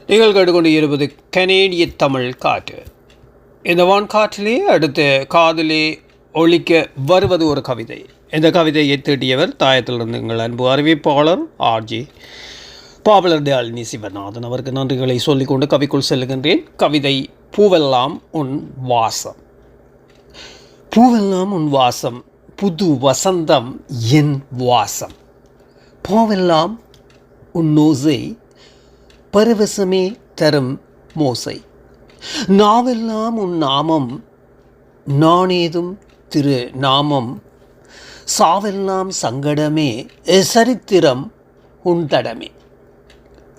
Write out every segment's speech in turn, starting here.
நீங்கள் கேட்டுக்கொண்டு இருப்பது கனேடிய தமிழ் காற்று. இந்த வான்காற்றிலே அடுத்து காதிலே ஒழிக்க வருவது ஒரு கவிதை. இந்த கவிதையை தீட்டியவர் தாயத்திலிருந்து எங்கள் அன்பு அறிவிப்பாளர் ஆர்ஜி பாப்புலர் தயாளினி சிவநாதன் அவருக்கு நன்றிகளை சொல்லிக்கொண்டு கவிக்குள் செல்லுகின்றேன். கவிதை பூவெல்லாம் உன் வாசம். பூவெல்லாம் உன் வாசம், புது வசந்தம் என் வாசம். பூவெல்லாம் உன் நோசை, பரவசமே தரும் மோசை. நாவெல்லாம் உன் நாமம், நானேதும் திரு நாமம். சாவெல்லாம் சங்கடமே, சரித்திரம் உன் தடமே.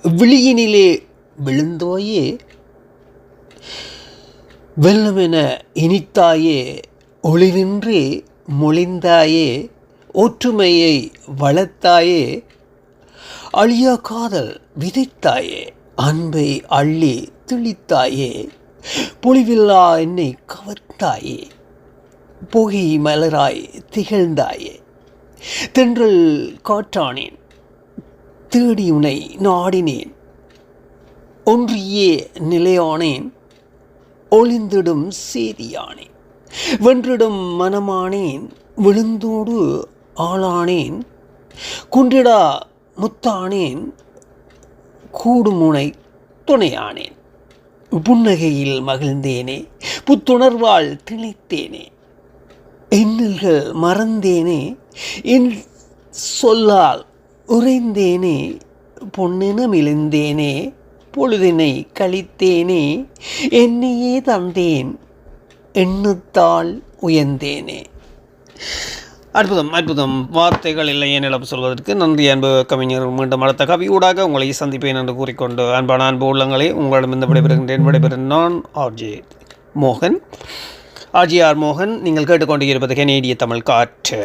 விழியினிலே விழுந்தோயே, வெள்ளமென இனித்தாயே, ஒளிவின்றி மொழிந்தாயே, ஒற்றுமையை வளர்த்தாயே, அழியா காதல் விதைத்தாயே, அன்பை அள்ளி திளித்தாயே, பொழிவில்லா என்னை கவர்த்தாயே, புகை மலராய் திகழ்ந்தாயே. தென்றல் காற்றானேன், தேடி உனை நாடினேன், ஒன்றியே நிலையானேன், ஒளிந்திடும் சேதியானேன். வென்றிடும் மனமானேன், விழுந்தோடு ஆளானேன், குன்றிடா முத்தானேன், கூடுமுனை துணையானேன். புன்னகையில் மகிழ்ந்தேனே, புத்துணர்வால் திளைத்தேனே, எண்ணல்கள் மறந்தேனே, என் சொல்லால் உறைந்தேனே, பொன்னென மிளிந்தேனே, பொழுதினை கழித்தேனே, என்னையே தந்தேன், எண்ணத்தால் உயர்ந்தேனே. அற்புதம் அற்புதம். வார்த்தைகள் இல்லை என்னிடம் சொல்வதற்கு. நன்றி அன்பு கவிஞர். மீண்டும் அடுத்த கவியூடாக உங்களை சந்திப்பேன் என்று கூறிக்கொண்டு அன்பான அன்பு உள்ளங்களே, உங்களிடம் இந்த விடைபெறுகின்றேன். விடைபெறும் நான் ஆர்ஜே மோகன், ஆர்ஜிஆர் மோகன். நீங்கள் கேட்டுக்கொண்டு இருப்பது கனேடிய தமிழ் காற்று.